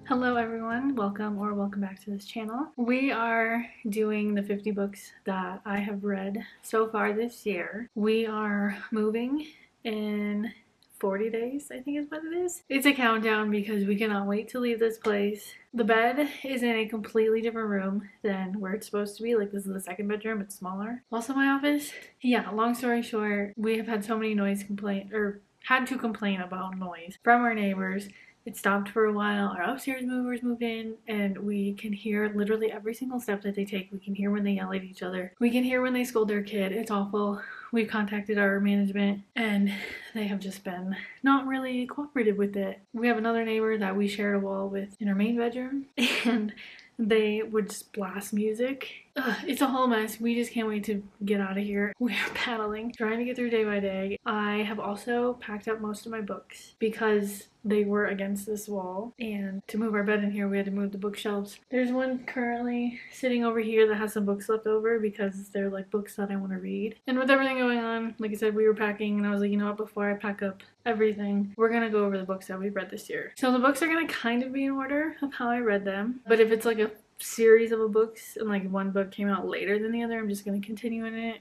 Hello everyone, welcome back to this channel. We are doing the 50 books that I have read so far this year. We are moving in 40 days, I think is what it is. It's a countdown because we cannot wait to leave this place. The bed is in a completely different room than where it's supposed to be. Like, this is the second bedroom, it's smaller. Also my office. Yeah, long story short, we have had so many had to complain about noise from our neighbors. It stopped for a while. Our upstairs movers moved in, and we can hear literally every single step that they take. We can hear when they yell at each other. We can hear when they scold their kid. It's awful. We've contacted our management, and they have just been not really cooperative with it. We have another neighbor that we shared a wall with in our main bedroom, and they would just blast music. It's a whole mess. We just can't wait to get out of here. We are paddling, trying to get through day by day. I have also packed up most of my books because they were against this wall, and to move our bed in here we had to move the bookshelves. There's one currently sitting over here that has some books left over because they're like books that I want to read. And with everything going on, like I said, we were packing, and I was like, you know what, before I pack up everything, we're gonna go over the books that we've read this year. So the books are gonna kind of be in order of how I read them, but if it's like a series of books and like one book came out later than the other, I'm just going to continue in it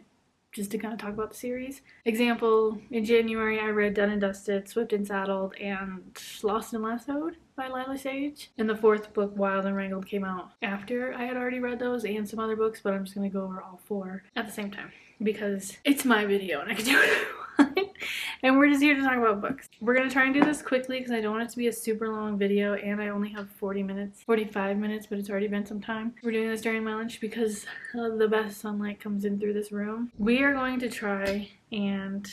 just to kind of talk about the series. Example, in January I read Done and Dusted, Swift and Saddled, and Lost and Lassoed by Lila Sage. And the fourth book, Wild and Wrangled, came out after I had already read those and some other books, but I'm just going to go over all four at the same time because it's my video and I can do it. And we're just here to talk about books. We're going to try and do this quickly because I don't want it to be a super long video, and I only have 45 minutes, but it's already been some time. We're doing this during my lunch because the best sunlight comes in through this room. We are going to try and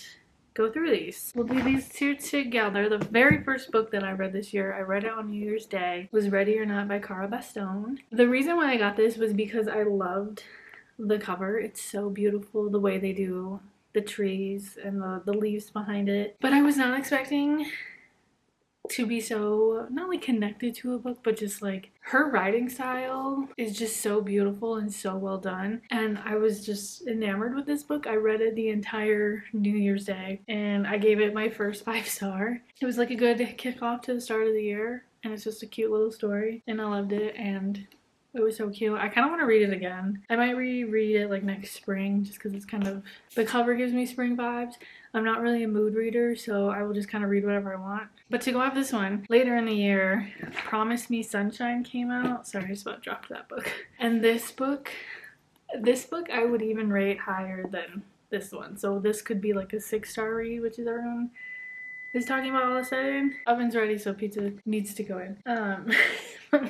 go through these. We'll do these two together. The very first book that I read this year, I read it on New Year's Day, was Ready or Not by Cara Bastone. The reason why I got this was because I loved the cover. It's so beautiful, the way they do the trees and the leaves behind it. But I was not expecting to be so, not like connected to a book, but just like her writing style is just so beautiful and so well done. And I was just enamored with this book. I read it the entire New Year's Day and I gave it my first 5-star. It was like a good kickoff to the start of the year, and it's just a cute little story, and I loved it, and it was so cute. I kind of want to read it again. I might reread it like next spring just because it's kind of, the cover gives me spring vibes. I'm not really a mood reader, so I will just kind of read whatever I want. But to go off this one, later in the year, Promise Me Sunshine came out. Sorry, I just about dropped that book. And this book I would even rate higher than this one. So this could be like a 6-star read, which is everyone is talking about all of a sudden. Oven's ready, so pizza needs to go in.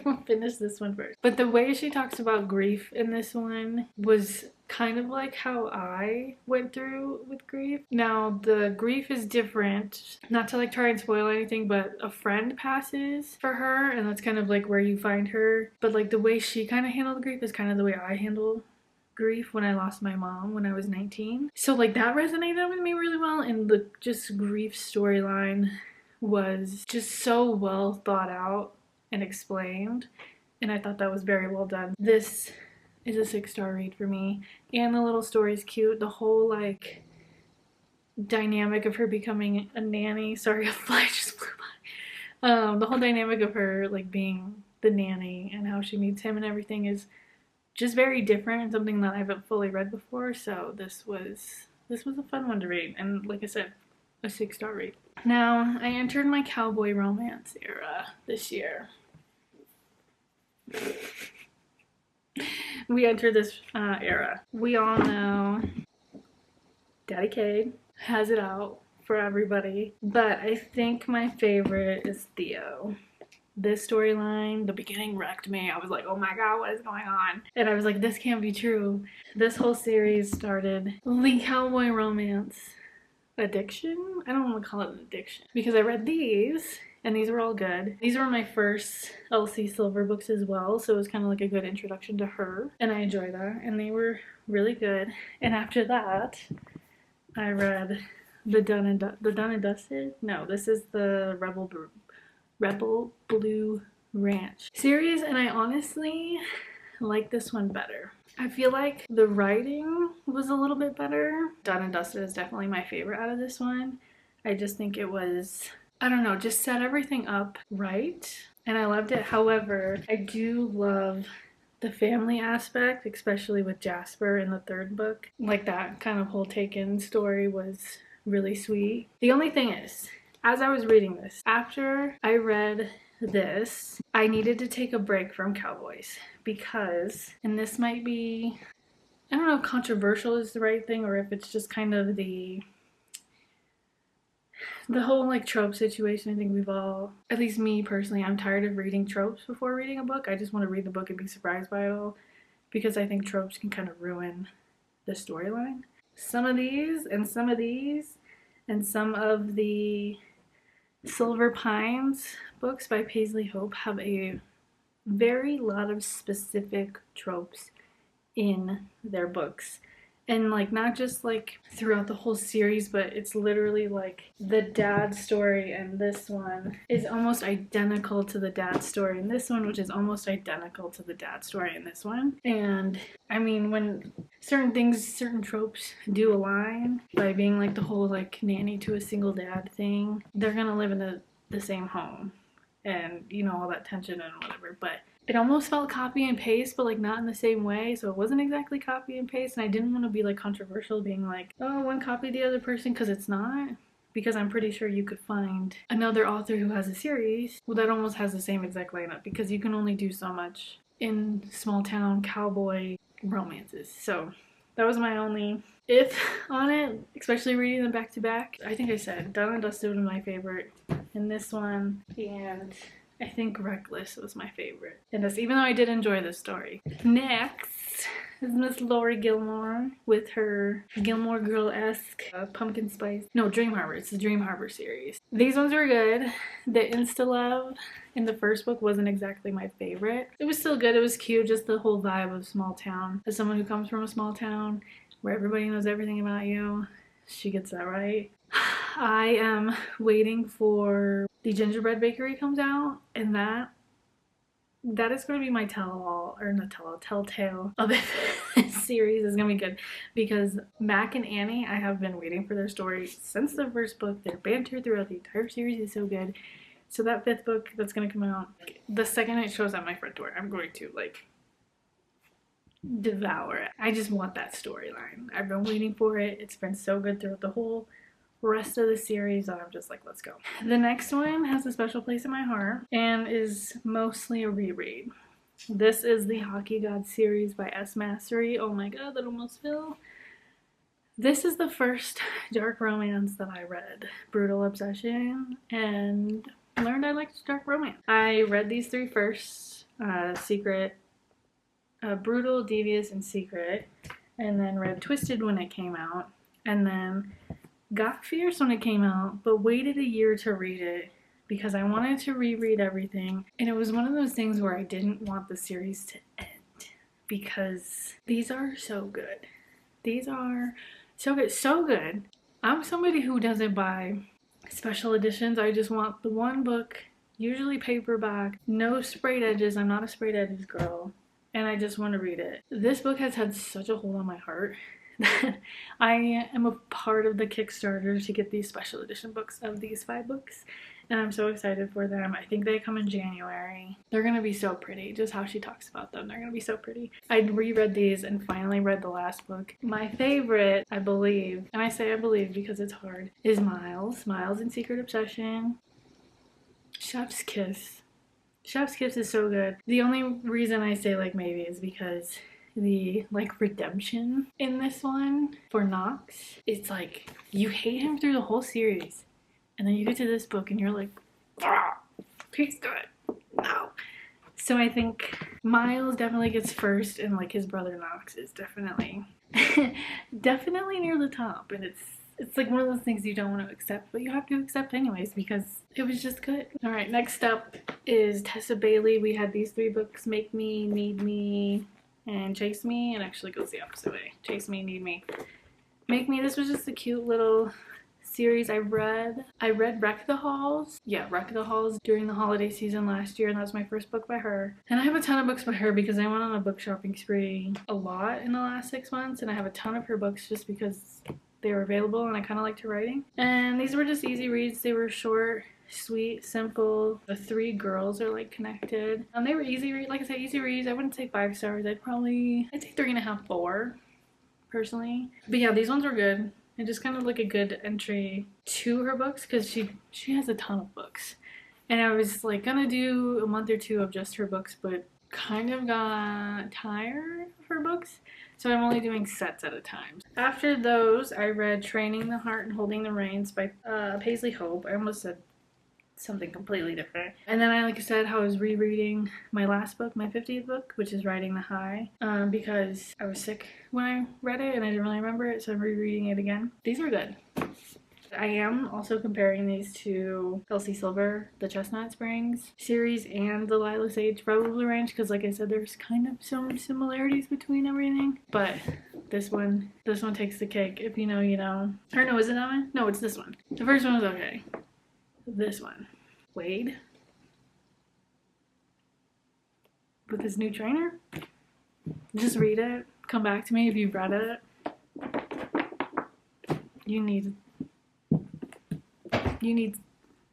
We'll finish this one first. But the way she talks about grief in this one was kind of like how I went through with grief. Now, the grief is different. Not to like try and spoil anything, but a friend passes for her, and that's kind of like where you find her. But like the way she kind of handled grief is kind of the way I handle grief when I lost my mom when I was 19. So like that resonated with me really well, and the just grief storyline was just so well thought out and explained, and I thought that was very well done. This is a 6-star read for me, and the little story is cute. The whole like dynamic of her becoming a nanny, sorry, a fly just flew by. The whole dynamic of her like being the nanny and how she meets him and everything is just very different and something that I haven't fully read before, so this was a fun one to read, and like I said, a 6-star read. Now, I entered my cowboy romance era this year. We entered this era. We all know Daddy Cade has it out for everybody, but I think my favorite is Theo. This storyline, the beginning wrecked me. I was like, oh my god, what is going on? And I was like, this can't be true. This whole series started the cowboy romance addiction. I don't want to call it an addiction because I read these and these were all good. These were my first Elsie Silver books as well, so it was kind of like a good introduction to her, and I enjoyed that, and they were really good. And after that, I read the Done and Dusted. No, this is the Rebel Blue Ranch series, and I honestly like this one better. I feel like the writing was a little bit better. Done and Dusted is definitely my favorite out of this one. I just think it was I don't know, just set everything up right. And I loved it. However, I do love the family aspect, especially with Jasper in the third book. Like that kind of whole Taken story was really sweet. The only thing is, as I was reading this, after I read this, I needed to take a break from cowboys because, and this might be, I don't know if controversial is the right thing or if it's just kind of the whole like trope situation. I think we've all, at least me personally, I'm tired of reading tropes before reading a book. I just want to read the book and be surprised by it all because I think tropes can kind of ruin the storyline. Some of these and some of these and some of the Silver Pines books by Paisley Hope have a very lot of specific tropes in their books. And like not just like throughout the whole series, but it's literally like the dad story and this one is almost identical to the dad story in this one, which is almost identical to the dad story in this one. And I mean, when certain things, certain tropes do align by being like the whole like nanny to a single dad thing, they're gonna live in the same home and you know all that tension and whatever. But it almost felt copy and paste, but like not in the same way. So it wasn't exactly copy and paste. And I didn't want to be like controversial being like, oh, one copied the other person, because it's not. Because I'm pretty sure you could find another author who has a series that almost has the same exact lineup, because you can only do so much in small town cowboy romances. So that was my only if on it, especially reading them back to back. I think I said Done and Dusted was my favorite in this one, and I think Reckless was my favorite in this, even though I did enjoy this story. Next is Miss Laurie Gilmore with her Gilmore Girl-esque pumpkin spice. No, Dream Harbor. It's the Dream Harbor series. These ones were good. The Insta-Love in the first book wasn't exactly my favorite. It was still good. It was cute. Just the whole vibe of small town. As someone who comes from a small town where everybody knows everything about you, she gets that right. I am waiting for the Gingerbread Bakery comes out, and that is going to be my telltale of it. This series is going to be good because Mac and Annie, I have been waiting for their story since the first book. Their banter throughout the entire series is so good. So that fifth book that's going to come out, the second it shows at my front door, I'm going to like devour it. I just want that storyline. I've been waiting for it. It's been so good throughout the whole rest of the series that I'm just like, let's go. The next one has a special place in my heart and is mostly a reread. This is the Hockey God series by S. Mastery. Oh my god, that almost fell. This is the first dark romance that I read. Brutal Obsession, and learned I liked dark romance. I read these three first. Secret, Brutal, Devious, and Secret. And then read Twisted when it came out. And then got Fierce when it came out, but waited a year to read it because I wanted to reread everything. And it was one of those things where I didn't want the series to end because these are so good. These are so good. So good. I'm somebody who doesn't buy special editions. I just want the one book, usually paperback, no sprayed edges. I'm not a sprayed edges girl. And I just want to read it. This book has had such a hold on my heart that I am a part of the Kickstarter to get these special edition books of these 5 books, and I'm so excited for them. I think they come in January. They're gonna be so pretty, just how she talks about them. They're gonna be so pretty. I reread these and finally read the last book. My favorite, I believe, and I say I believe because it's hard, is Miles and Secret Obsession. Chef's Kiss. Chef's Kiss is so good. The only reason I say like maybe is because the like redemption in this one for Knox, it's like you hate him through the whole series and then you get to this book and you're like, ah, he's good. No. So I think Miles definitely gets first, and like his brother Knox is definitely definitely near the top, and it's like one of those things you don't want to accept, but you have to accept anyways because it was just good. All right, next up is Tessa Bailey. We had these 3 books, Make Me, Need Me, and Chase Me, and actually goes the opposite way. Chase Me, Need Me. Make Me, this was just a cute little series I read. I read Wreck the Halls. Yeah, Wreck the Halls during the holiday season last year, and that was my first book by her. And I have a ton of books by her because I went on a book shopping spree a lot in the last 6 months, and I have a ton of her books just because they were available and I kind of liked her writing. And these were just easy reads. They were short. sweet, simple. The three girls are like connected. They were easy read, like I said, easy reads. I wouldn't say 5 stars. I'd say 3.5, 4, personally. But yeah, these ones were good. And just kind of like a good entry to her books because she has a ton of books. And I was like gonna do a month or two of just her books, but kind of got tired of her books. So I'm only doing sets at a time. After those, I read Training the Heart and Holding the Reins by Paisley Hope. I almost said something completely different. And then like I said, how I was rereading my last book, my 50th book, which is Riding the High, because I was sick when I read it and I didn't really remember it, so I'm rereading it again. These are good. I am also comparing these to Elsie Silver, the Chestnut Springs series, and the Lila Sage Rebel Ranch, because like I said, there's kind of some similarities between everything. But this one takes the cake. If you know, you know. Or no, is it that one? No, it's this one. The first one was okay. This one. Wade. With his new trainer. Just read it. Come back to me if you've read it.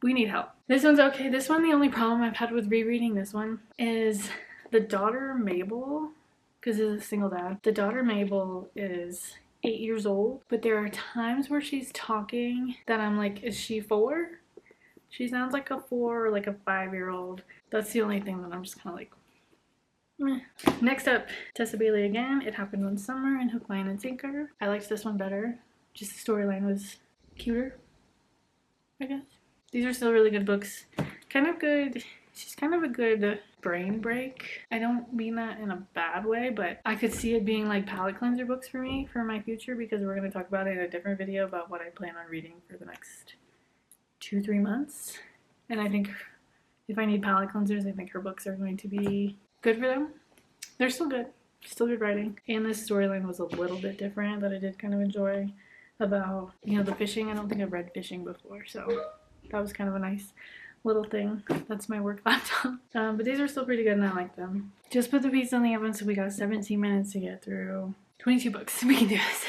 We need help. This one's okay. This one, the only problem I've had with rereading this one is the daughter Mabel, because it's a single dad. The daughter Mabel is 8 years old, but there are times where she's talking that I'm like, is she 4? She sounds like a 4 or like a 5-year-old. That's the only thing that I'm just kind of like, meh. Next up, Tessa Bailey again. It Happened One Summer and Hook, Line, and Sinker. I liked this one better. Just the storyline was cuter, I guess. These are still really good books. Kind of good. She's kind of a good brain break. I don't mean that in a bad way, but I could see it being like palate cleanser books for me for my future, because we're going to talk about it in a different video about what I plan on reading for the next 2-3 months. And I think if I need palate cleansers, I think her books are going to be good for them. They're still good. Still good writing. And this storyline was a little bit different that I did kind of enjoy about, you know, the fishing. I don't think I've read fishing before, so that was kind of a nice little thing. That's my work laptop. But these are still pretty good and I like them. Just put the pizza in the oven, so we got 17 minutes to get through 22 books. We can do this.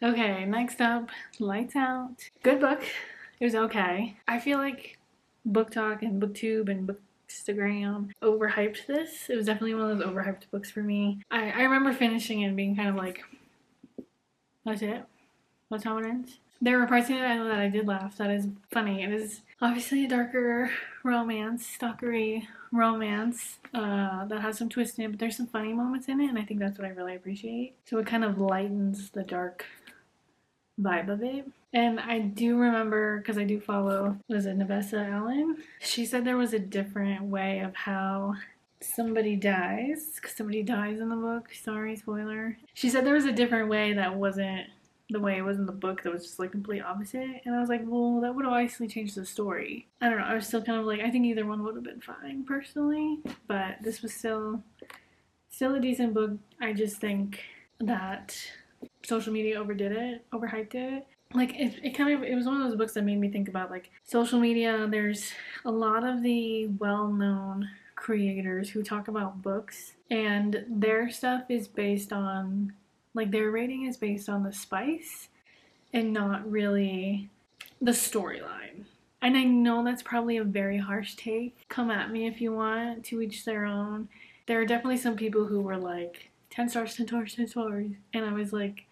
Okay, next up, Lights Out. Good book. It was okay. I feel like Book Talk and Booktube and Bookstagram overhyped this. It was definitely one of those overhyped books for me. I remember finishing it and being kind of like, that's it? That's how it ends? There were parts in it that I did laugh. That is funny. It is obviously a darker romance, stalkery romance that has some twists in it, but there's some funny moments in it, and I think that's what I really appreciate. So it kind of lightens the dark vibe of it. And I do remember, because I do follow, was it Nevessa Allen? She said there was a different way of how somebody dies, because somebody dies in the book. Sorry, spoiler. She said there was a different way that wasn't the way it was in the book, that was just like complete opposite. And I was like, well, that would obviously change the story. I don't know. I was still kind of like, I think either one would have been fine personally, but this was still a decent book. I just think that social media overdid it, overhyped it. Like it was one of those books that made me think about like social media. There's a lot of the well-known creators who talk about books, and their stuff is based on, like, their rating is based on the spice and not really the storyline. And I know that's probably a very harsh take. Come at me if you want, to each their own. There are definitely some people who were like, 10 stars, 10 stars, 10 stars. And I was like,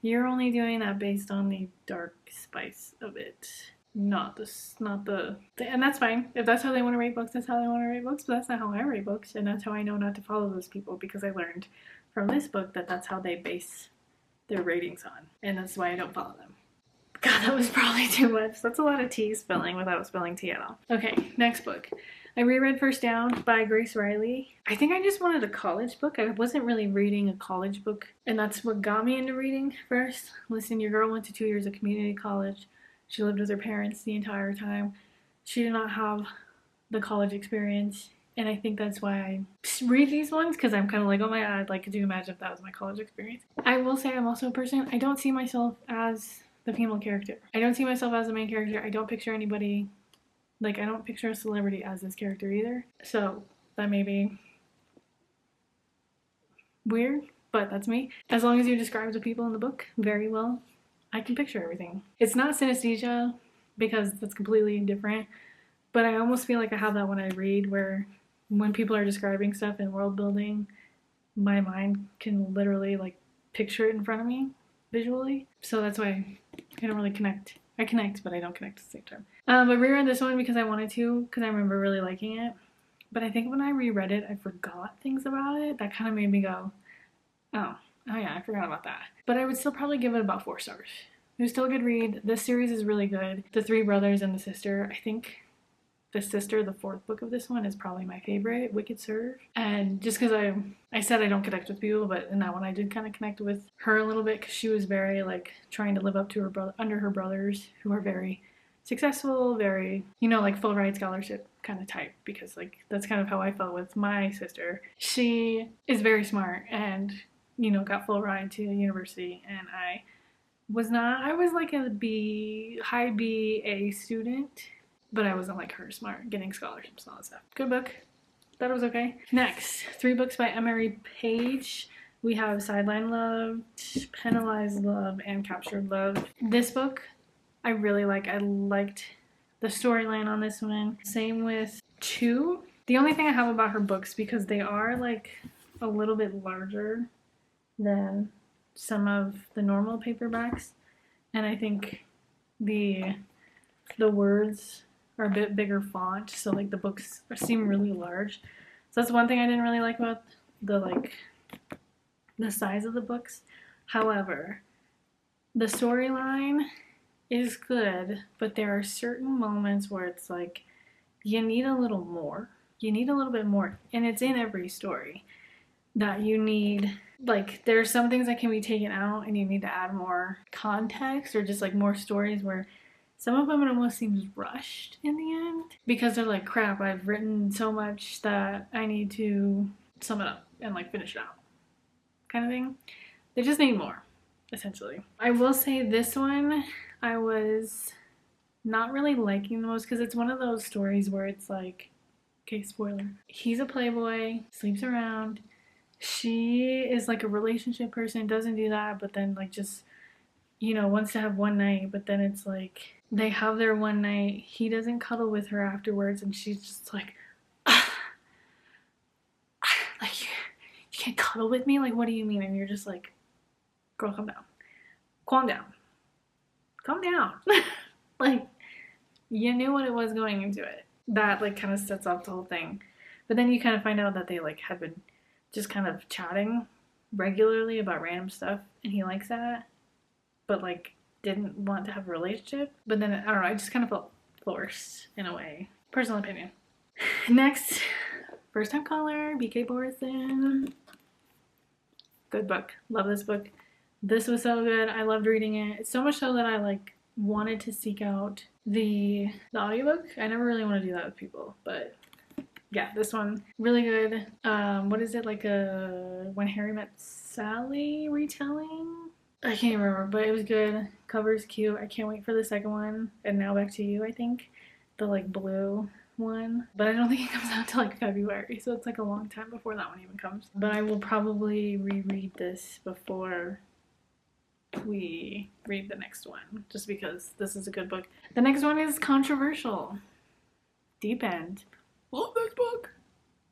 you're only doing that based on the dark spice of it. Not the and that's fine. If that's how they want to rate books, that's how they want to rate books. But that's not how I rate books. And that's how I know not to follow those people, because I learned from this book that that's how they base their ratings on. And that's why I don't follow them. God, that was probably too much. That's a lot of tea spilling without spilling tea at all. Okay, next book. I reread First Down by Grace Riley. I think I just wanted a college book. I wasn't really reading a college book, and that's what got me into reading first. Listen, your girl went to 2 years of community college. She lived with her parents the entire time. She did not have the college experience, and I think that's why I read these ones, because I'm kind of like, oh my god, like, could you imagine if that was my college experience? I will say I'm also a person, I don't see myself as the female character. I don't see myself as the main character. I don't picture anybody, like, I don't picture a celebrity as this character either. So that may be weird, but that's me. As long as you describe the people in the book very well, I can picture everything. It's not synesthesia, because that's completely different, But I almost feel like I have that when I read, where when people are describing stuff in world building, my mind can literally like picture it in front of me visually. So that's why I don't really connect. I connect, but I don't connect at the same time. I reread this one because I wanted to, because I remember really liking it. But I think when I reread it, I forgot things about it. That kind of made me go, oh yeah, I forgot about that. But I would still probably give it about 4 stars. It was still a good read. This series is really good. The 3 brothers and the sister, I think the sister, the 4th book of this one, is probably my favorite, Wicked Serve. And just because I said I don't connect with people, but in that one I did kind of connect with her a little bit, because she was very like trying to live up to her brother, under her brothers, who are very successful, very, you know, like full ride scholarship kind of type, because like that's kind of how I felt with my sister. She is very smart and, you know, got full ride to university, and I was not. I was like a B, high B, A student, but I wasn't like her smart, getting scholarships and all that stuff. Good book. Thought it was okay. Next, 3 books by Emery Page. We have Sideline Love, Penalized Love, and Captured Love. This book I really like. I liked the storyline on this one. Same with 2. The only thing I have about her books, because they are like a little bit larger than some of the normal paperbacks, and I think the words are a bit bigger font, so like the books seem really large. So that's one thing I didn't really like about the size of the books. However, the storyline is good, but there are certain moments where it's like you need a little more. You need a little bit more, and it's in every story that you need. Like, there are some things that can be taken out and you need to add more context, or just like more stories, where some of them it almost seems rushed in the end, because they're like, crap, I've written so much that I need to sum it up and like finish it out kind of thing. They just need more, essentially. I will say this one I was not really liking the most, because it's one of those stories where it's like, okay, spoiler, he's a playboy, sleeps around. She is like a relationship person, doesn't do that, but then like just, you know, wants to have one night, but then it's like they have their one night, he doesn't cuddle with her afterwards, and she's just like, like, you can't cuddle with me? Like, what do you mean? And you're just like, girl, calm down. Calm down. Calm down. Like, you knew what it was going into it. That like kind of sets off the whole thing. But then you kind of find out that they like had been just kind of chatting regularly about random stuff, and he likes that, but like didn't want to have a relationship. But then, I don't know, I just kind of felt forced in a way. Personal opinion. Next, First Time Caller, BK Borison. Good book. Love this book. This was so good. I loved reading it. So much so that I like wanted to seek out the audiobook. I never really want to do that with people, but yeah, this one, really good. What is it, like a When Harry Met Sally retelling? I can't remember, but it was good. Cover's cute. I can't wait for the second one. And Now Back to You, I think. The like blue one. But I don't think it comes out till like February, so it's like a long time before that one even comes. But I will probably reread this before we read the next one, just because this is a good book. The next one is controversial. Deep End. Love this book.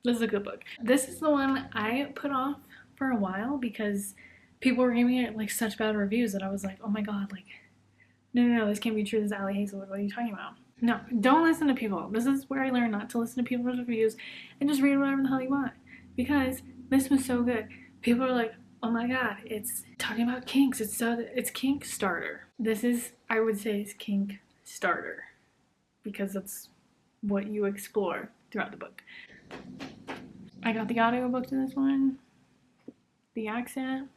This is a good book. This is the one I put off for a while because people were giving it like such bad reviews that I was like, oh my god, like, no, this can't be true. This is Allie Hazelwood. What are you talking about? No, don't listen to people. This is where I learned not to listen to people's reviews and just read whatever the hell you want, because this was so good. People are like, oh my god, it's talking about kinks. It's kink starter. This is, I would say, is kink starter, because that's what you explore throughout the book. I got the audiobook to this one. The accent.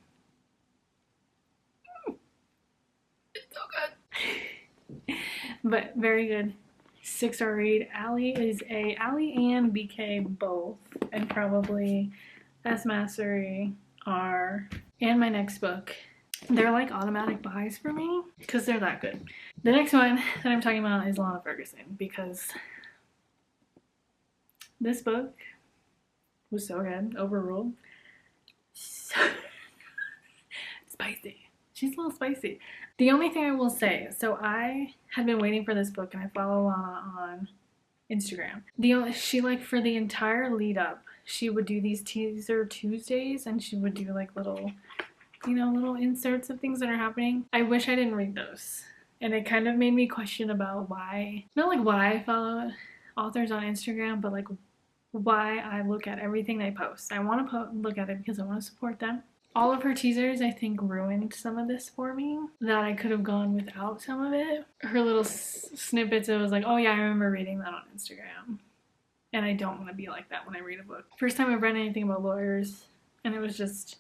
It's so good. But very good. 6-star read. Allie and BK both, and probably S Mastery are, and my next book. They're like automatic buys for me because they're that good. The next one that I'm talking about is Lana Ferguson, because this book was so good. Overruled. So spicy. She's a little spicy. The only thing I will say, so I had been waiting for this book, and I follow Lana on Instagram. She, like, for the entire lead up, she would do these teaser Tuesdays, and she would do like little, you know, little inserts of things that are happening. I wish I didn't read those. And it kind of made me question about why, not like why I follow authors on Instagram, but like why I look at everything they post. I want to look at it because I want to support them. All of her teasers, I think, ruined some of this for me, that I could have gone without some of it. Her little snippets, it was like, oh yeah, I remember reading that on Instagram. And I don't want to be like that when I read a book. First time I've read anything about lawyers, and it was just,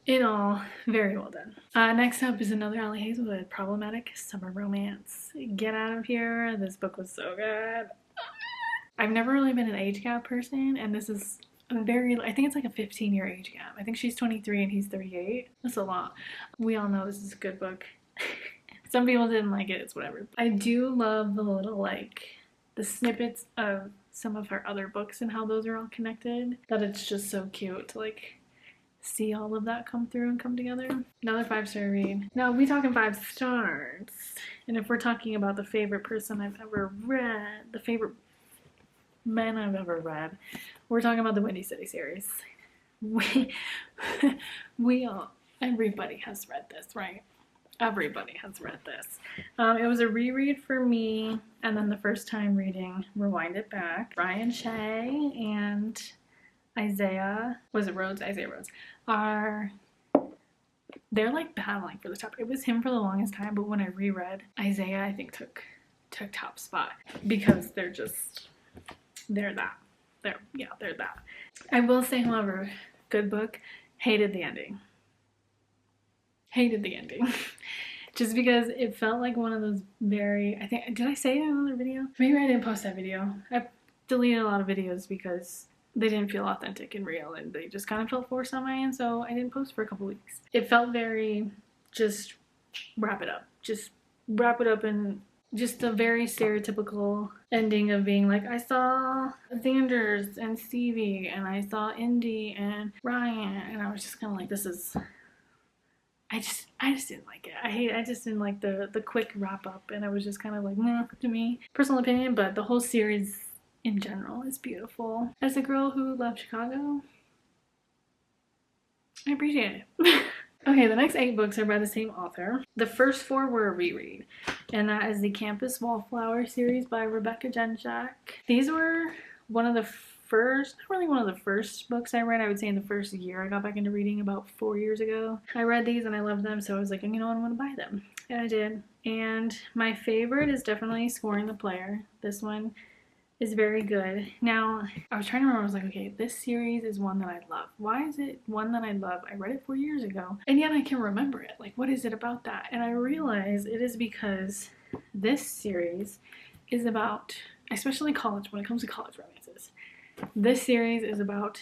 in all, very well done. Next up is another Allie Hazelwood, Problematic Summer Romance. Get out of here. This book was so good. I've never really been an age gap person, and this is I think it's like a 15-year age gap. I think she's 23 and he's 38. That's a lot. We all know this is a good book. Some people didn't like it, it's whatever. I do love the little, like, the snippets of some of her other books and how those are all connected, that it's just so cute to, like, see all of that come through and come together. Another 5-star read. Now, we talking 5 stars. And if we're talking about the favorite person I've ever read, the favorite men I've ever read, we're talking about the Windy City series. We all, everybody has read this, right? Everybody has read this. It was a reread for me, and then the first time reading Rewind It Back. Brian Shea and Isaiah Rhodes they're like battling for the top. It was him for the longest time, but when I reread, Isaiah I think took top spot, because they're that. I will say, however, good book. Hated the ending. Just because it felt like one of those did I say it in another video? Maybe I didn't post that video. I deleted a lot of videos because they didn't feel authentic and real, and they just kind of felt forced on my end, so I didn't post for a couple weeks. It felt very, just wrap it up, and just a very stereotypical ending of being like, I saw Xanders and Stevie, and I saw Indy and Ryan, and I was just kind of like, this is, I just didn't like it. I just didn't like the quick wrap up, and I was just kind of like, nah, to me. Personal opinion, but the whole series in general is beautiful. As a girl who loved Chicago, I appreciate it. Okay, the next 8 books are by the same author. The first 4 were a reread, and that is the Campus Wallflower series by Rebecca Genshak. These were one of the first, not really one of the first books I read. I would say in the first year I got back into reading, about 4 years ago. I read these and I loved them, so I was like, you know what, I'm gonna buy them. And I did. And my favorite is definitely Scoring the Player. This one is very good. Now, I was trying to remember, I was like, okay, this series is one that I love. Why is it one that I love? I read it 4 years ago, and yet I can remember it. Like, what is it about that? And I realize it is because this series is about, especially college, when it comes to college romances, this series is about,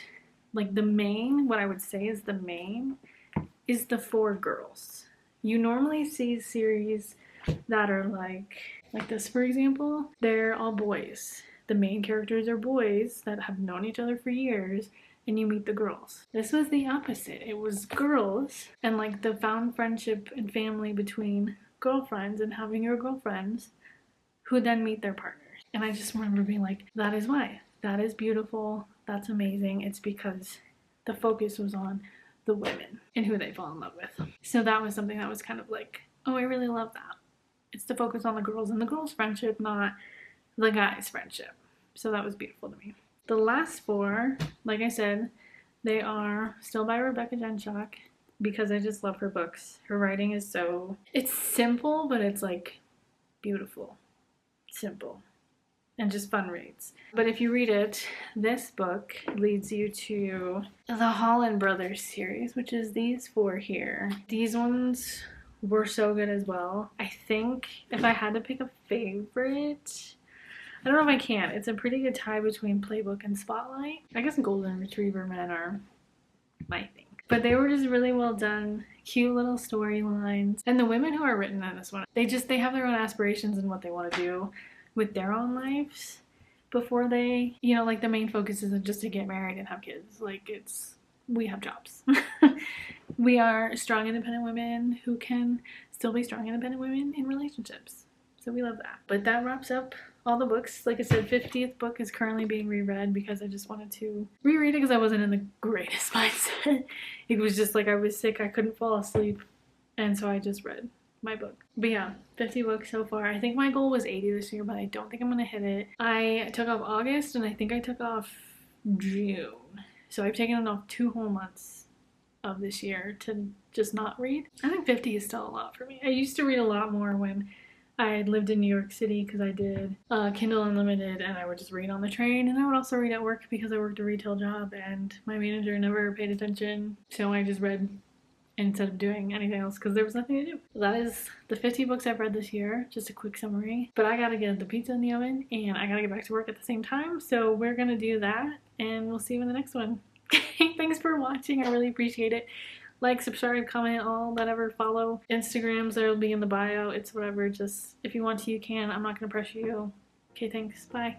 like, the main, what I would say is the main, is the 4 girls. You normally see series that are like this, for example, they're all boys. The main characters are boys that have known each other for years, and you meet the girls. This was the opposite. It was girls and, like, the found friendship and family between girlfriends and having your girlfriends who then meet their partners. And I just remember being like, that is why. That is beautiful. That's amazing. It's because the focus was on the women and who they fall in love with. So that was something that was kind of like, oh, I really love that. It's the focus on the girls and the girls' friendship, not the guys' friendship. So that was beautiful to me. The last 4, like I said, they are still by Rebecca Genshak, because I just love her books. Her writing is so, it's simple, but it's like beautiful, simple, and just fun reads. But if you read it, this book leads you to the Holland Brothers series, which is these 4 here. These ones were so good as well. I think if I had to pick a favorite, I don't know if I can. It's a pretty good tie between Playbook and Spotlight. I guess Golden Retriever Men are my thing. But they were just really well done. Cute little storylines. And the women who are written in this one, they have their own aspirations and what they want to do with their own lives before they, you know, like, the main focus isn't just to get married and have kids. Like, it's, we have jobs. We are strong, independent women who can still be strong, independent women in relationships. So we love that. But that wraps up all the books. Like I said, 50th book is currently being reread because I just wanted to reread it because I wasn't in the greatest mindset. It was just like I was sick, I couldn't fall asleep, and so I just read my book. But yeah, 50 books so far. I think my goal was 80 this year, but I don't think I'm gonna hit it. I took off August and I think I took off June. So I've taken off 2 whole months of this year to just not read. I think 50 is still a lot for me. I used to read a lot more when I lived in New York City because I did Kindle Unlimited, and I would just read on the train, and I would also read at work because I worked a retail job and my manager never paid attention, so I just read instead of doing anything else because there was nothing to do. That is the 50 books I've read this year, just a quick summary. But I gotta get the pizza in the oven and I gotta get back to work at the same time, so we're gonna do that and we'll see you in the next one. Thanks for watching, I really appreciate it. Like, subscribe, comment, all that ever, follow. Instagrams, there'll be in the bio, it's whatever, just if you want to you can, I'm not gonna pressure you. Okay, thanks, bye.